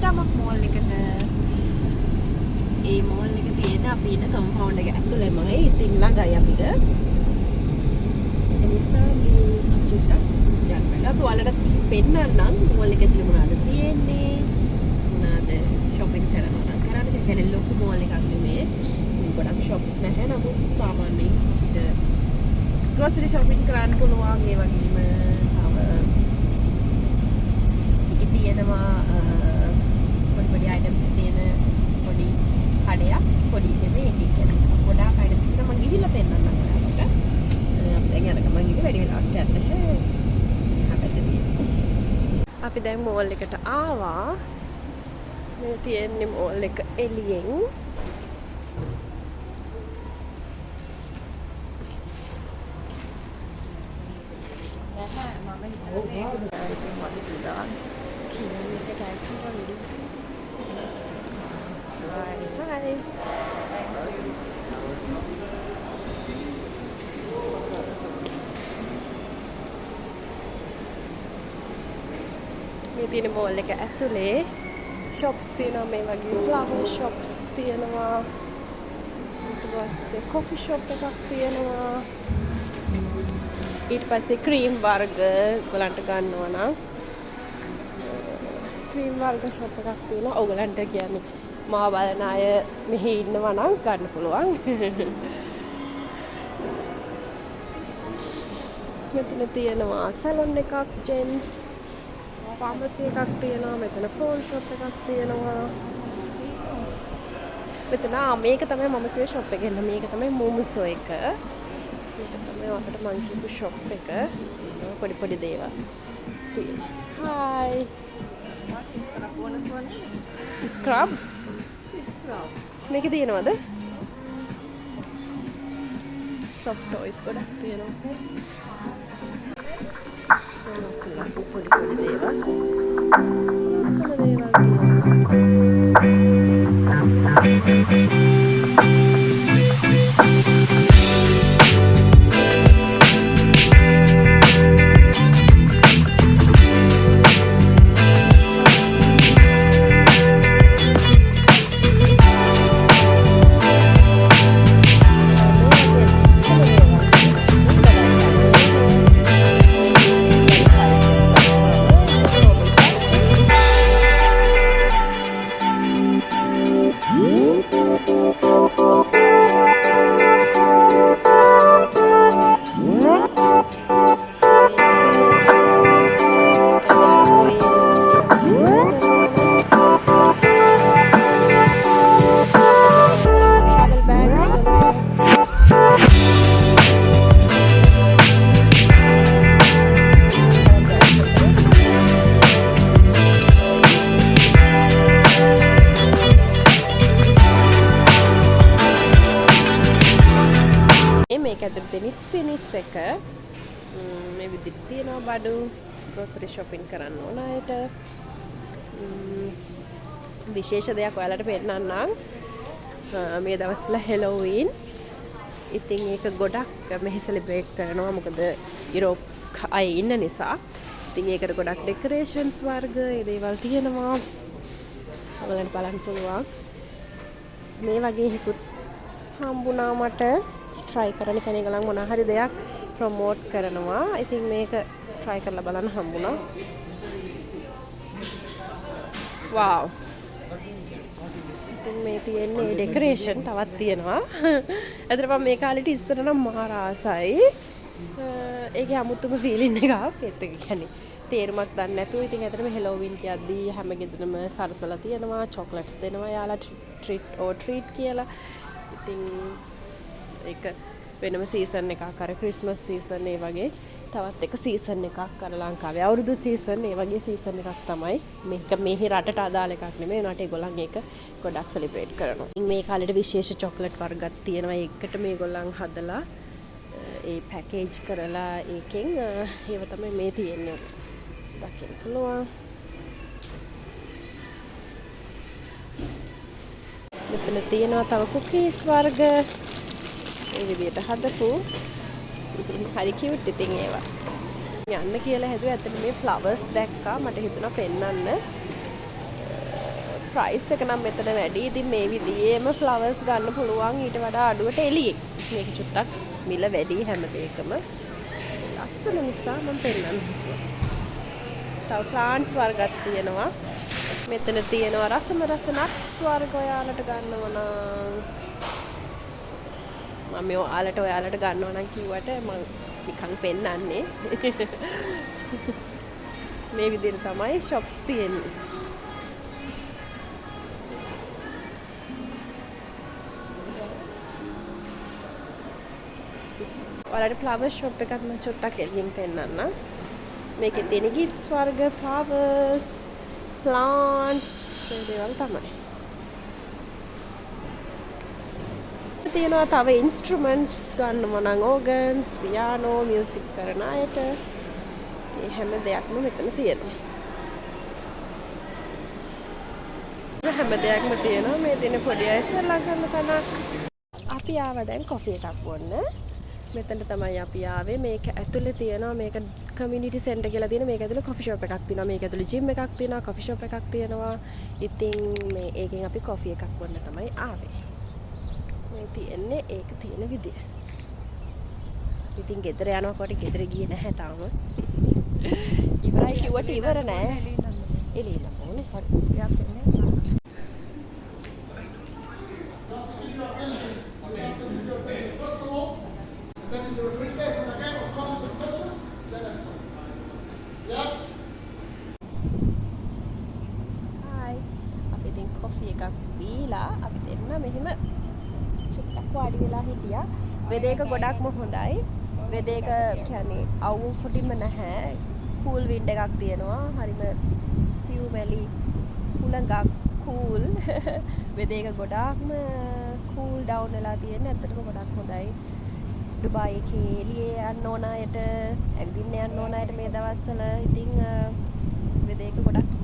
හරියටම මෝල් එකට ඒ මෝල් එක තියෙන අපි ඉන්න කම්පවුන්ඩ් එක ඇතුළෙමයි. ඉතින් ළඟයි අපිට. ඒ නිසා මේ චුට්ටක් යන්න වෙනවා. අපි ඔයාලට පෙන්නන්නම් මෝල් එක ඇතුළේ මොනවද තියෙන්නේ. මොනවද shopping කරනවා නම් කරන්න. ඒක කියන්නේ ලොකු මෝල් එකක් නෙමෙයි. ගොඩක් shops නැහැ. නමුත් සාමාන්‍යයෙන් grocery shopping කරන්න පුළුවන්. ඒ වගේම තව තියෙනවා පොඩි items තියෙන පොඩි කඩයක්. පොඩි නෙමෙයි ඒක කියන්නේ ගොඩාක් items තියෙනවා. මම ගිහිල්ලා පෙන්නන්නම් ඔයාලට. අපි දැන් යනකම් මම ගිහින් වැඩි වෙලාවක් යන්න නැහැ. අපි දැන් මෝල් එකට ආවා. මේ තියෙන්නේ මෝල් එක එළියෙන්. මේ තියෙන මෝල් එක ඇතුලේ shops තියෙනවා මේ වගේ flower shops තියෙනවා ඊට පස්සේ coffee shop එකක් තියෙනවා ඊට පස්සේ cream වර්ග ඔයගලන්ට ගන්නවා නම් cream වර්ග shop එකක් තියෙනවා ඔයගලන්ට කියන්නේ මා බලන අය මෙහි ඉන්නවා නම් ගන්න පුළුවන් මෙතන තියෙනවා salon එකක් gents pharmacy එකක් තියෙනවා මෙතන phone shop එකක් තියෙනවා මෙතන මේක තමයි මම කිව්වේ shop එක එන්න මේක තමයි Momuso එක මේක තමයි ඔයාලට මම කියපු shop එක පොඩි පොඩි දේවල් තියෙනවා hi scrub මේක තියෙනවද soft toys ගොඩක් තියෙනවා පොඩි පොඩි දේවල් ලස්සන දේවල් මේක ඇතුළේ තියෙන ස්පිනිස් එක මේ විදිහට තියෙනවා බඩු grocery shopping කරන්න ඕන අයට විශේෂ දෙයක් ඔයාලට පෙන්නන්නම් මේ දවස්වල Halloween ඉතින් ඒක ගොඩක් මෙහි සෙලිබ්‍රේට් කරනවා මොකද යුරෝප් අය ඉන්න නිසා ඉතින් ඒකට ගොඩක් ඩෙකොරේෂන්ස් වර්ග ඒ දේවල් තියෙනවා ඔයාලට බලන්න පුළුවන් මේ වගේ හිකුත් හම්බුණා මට try කරන්න කෙනෙක් ගලන් මොන හරි දෙයක් ප්‍රොමෝට් කරනවා. ඉතින් මේක try කරලා බලන්න හම්බුණා. wow. ඉතින් මේ තියෙන්නේ ඩෙකොරේෂන් තවත් තියෙනවා. අතන මම මේ කාලේට ඉස්සර නම් මහා ආසයි. ඒකේ අමුතුම ෆීලින් එකක් ඒත් එක කියන්නේ තේරුමක් දන්නේ නැතුව ඉතින් ඇත්තටම Halloween කියද්දී හැම ගෙදරම සරසලා තියෙනවා චොක්ලට්ස් දෙනවා යාලා ට්‍රීට් කියලා. ඉතින් ඒක වෙනම සීසන් එකක් අර ක්‍රිස්මස් සීසන් ඒ වගේ තවත් එක සීසන් එකක් අර ලංකාවේ අවුරුදු සීසන් ඒ වගේ සීසන් එකක් තමයි මේක මේ රටට අදාළ එකක් නෙමෙයි නට ඒගොල්ලන් ඒක ගොඩක් සෙලිබ්‍රේට් කරනවා. මේ කාලේට විශේෂ චොක්ලට් වර්ගයක් තියෙනවා ඒකට මේගොල්ලන් හදලා ඒ පැකේජ් කරලා ඒකෙන් ඒව තමයි මේ තියෙන්නේ. දකින්න පුළුවන්. මෙතන තියෙනවා තව කුකීස් වර්ග මේ විදියට හදපු හරි කියුට් ඉතින් ඒවා යන්න කියලා හැදුවා ඇත්තට මේ ෆ්ලවර්ස් දැක්කා මට හිතුණා පෙන්නන්න ප්‍රයිස් එක නම් මෙතන වැඩි. ඉතින් මේ විදිහේම ෆ්ලවර්ස් ගන්න පුළුවන් ඊට වඩා අඩුවට එළියේ. මේක චුට්ටක් මිල වැඩි හැම දෙයකම. ලස්සන නිසා මම පෙන්නන්න හිතුවා. තව ප්ලාන්ට්ස් වර්ගත් තියෙනවා. මෙතන තියෙනවා රසම රස නට්ස් වර්ග ඔයාලට ගන්නව නම් මම ඔයාලට ගන්නව නම් කිව්වට මම නිකන් පෙන්නන්නේ. මේ විදිහට තමයි shops තියෙන්නේ. ඔයාලට flower shop එකක් මම චුට්ටක් එළියෙන් පෙන්නන්න. මේකේ තියෙන gifts වර්ග, flowers, plants ඒ දේවල් තමයි. තියෙනවා තව ඉන්ස්ට්‍රුමන්ට්ස් ගන්නව නම් organs, piano, music කරන අයට මේ හැම දෙයක්ම මෙතන තියෙනවා. හැම දෙයක්ම තියෙනවා. මේ තියෙන පොඩි අය ඉස්සරලා ගන්න තැනක්. අපි ආවා දැන් කොෆි එකක් බොන්න. මෙතනට තමයි අපි ආවේ. මේක ඇතුලේ තියෙනවා මේක කමියුනිටි සෙන්ටර් කියලා තියෙන මේක ඇතුලේ කොෆි ෂොප් එකක් තියෙනවා. මේක ඇතුලේ ජිම් එකක් තියෙනවා, කොෆි ෂොප් එකක් තියෙනවා. ඉතින් මේ ඒකෙන් අපි කොෆි එකක් බොන්න තමයි ආවේ. මේ තියෙන්නේ ඒක තියෙන විදිය. ඉතින් ගෙදර යනකොට ගෙදර ගියේ නැහැ තාම. ඉවරයි කිව්වට ඉවර නෑ. එළියම ඕනේ. හරි. යාත් එන්නේ. කොෆි එකක් බීලා අපි දෙන්න මෙහෙම චුට්ටක් වාඩි වෙලා හිටියා. වෙදේක ගොඩක්ම හොඳයි. වෙදේක කියන්නේ අවුල් කොටින්ම නැහැ. කූල් වින්ඩ් එකක් තියෙනවා. හරිම සියුමැලි හුලඟක් කූල්. වෙදේක ගොඩක්ම කූල් ඩවුන් වෙලා තියෙන. ඇත්තටම ගොඩක් හොඳයි. ඩුබායි එකේ එළියේ යන්න ඕන අයට, ඇවිදින්න යන්න ඕන අයට මේ දවස්වල ඉතින් වෙදේක ගොඩක්